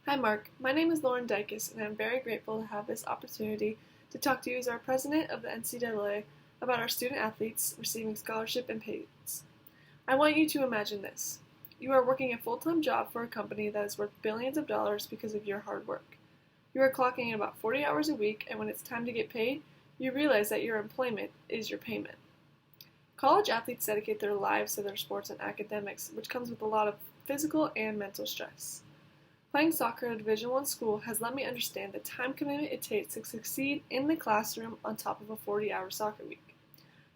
Hi Mark, my name is Lauren Dykes and I'm very grateful to have this opportunity to talk to you as our president of the NCAA about our student athletes receiving scholarship and pays. I want you to imagine this. You are working a full-time job for a company that is worth billions of dollars because of your hard work. You are clocking in about 40 hours a week, and when it's time to get paid, you realize that your employment is your payment. College athletes dedicate their lives to their sports and academics, which comes with a lot of physical and mental stress. Playing soccer at a Division I school has let me understand the time commitment it takes to succeed in the classroom on top of a 40-hour soccer week.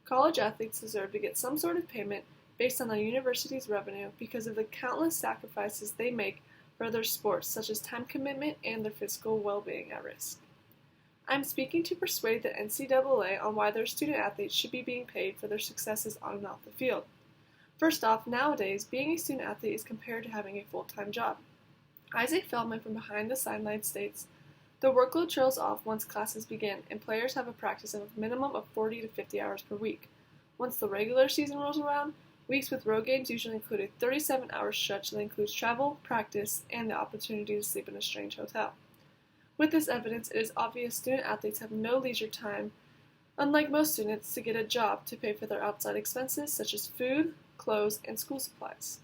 College athletes deserve to get some sort of payment based on the university's revenue because of the countless sacrifices they make for their sports, such as time commitment and their physical well-being at risk. I'm speaking to persuade the NCAA on why their student athletes should be being paid for their successes on and off the field. First off, nowadays, being a student athlete is compared to having a full-time job. Isaac Feldman from Behind the Sidelines states, "The workload trails off once classes begin, and players have a practice of a minimum of 40 to 50 hours per week. Once the regular season rolls around, weeks with road games usually include a 37-hour stretch that includes travel, practice, and the opportunity to sleep in a strange hotel." With this evidence, it is obvious student athletes have no leisure time, unlike most students, to get a job to pay for their outside expenses such as food, clothes, and school supplies.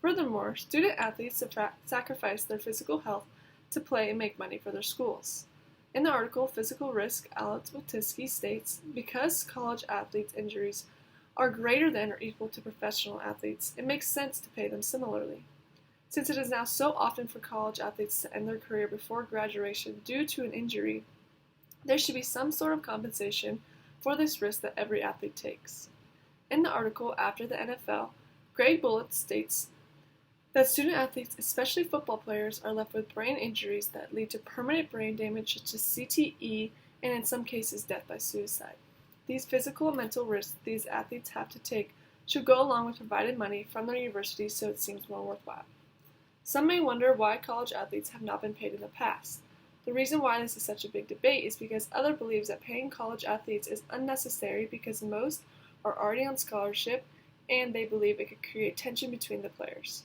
Furthermore, student athletes sacrifice their physical health to play and make money for their schools. In the article Physical Risk, Alex Wojcicki states, because college athletes' injuries are greater than or equal to professional athletes, it makes sense to pay them similarly. Since it is now so often for college athletes to end their career before graduation due to an injury, there should be some sort of compensation for this risk that every athlete takes. In the article After the NFL, Greg Bullitt states that student athletes, especially football players, are left with brain injuries that lead to permanent brain damage such as CTE and in some cases death by suicide. These physical and mental risks these athletes have to take should go along with provided money from their university so it seems more worthwhile. Some may wonder why college athletes have not been paid in the past. The reason why this is such a big debate is because others believe that paying college athletes is unnecessary because most are already on scholarship and they believe it could create tension between the players.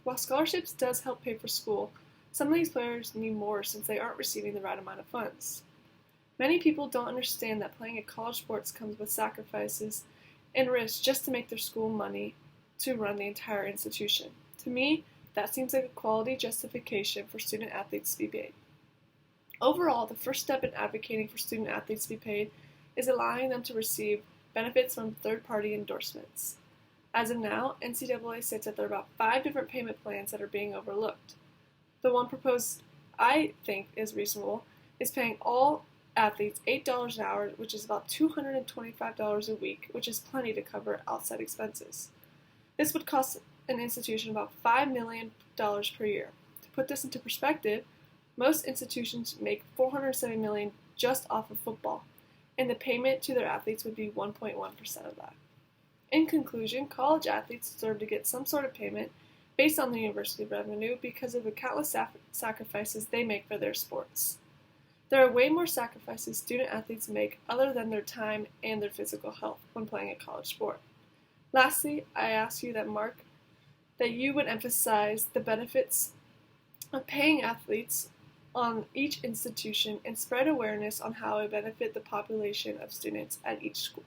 While scholarships does help pay for school, some of these players need more since they aren't receiving the right amount of funds. Many people don't understand that playing at college sports comes with sacrifices and risks just to make their school money to run the entire institution. To me, that seems like a quality justification for student athletes to be paid. Overall, the first step in advocating for student athletes to be paid is allowing them to receive benefits from third-party endorsements. As of now, NCAA states that there are about 5 different payment plans that are being overlooked. The one proposed I think is reasonable is paying all athletes $8 an hour, which is about $225 a week, which is plenty to cover outside expenses. This would cost an institution about $5 million per year. To put this into perspective, most institutions make $470 million just off of football, and the payment to their athletes would be 1.1% of that. In conclusion, college athletes deserve to get some sort of payment based on the university revenue because of the countless sacrifices they make for their sports. There are way more sacrifices student athletes make other than their time and their physical health when playing a college sport. Lastly, I ask you that you would emphasize the benefits of paying athletes on each institution and spread awareness on how it benefits the population of students at each school.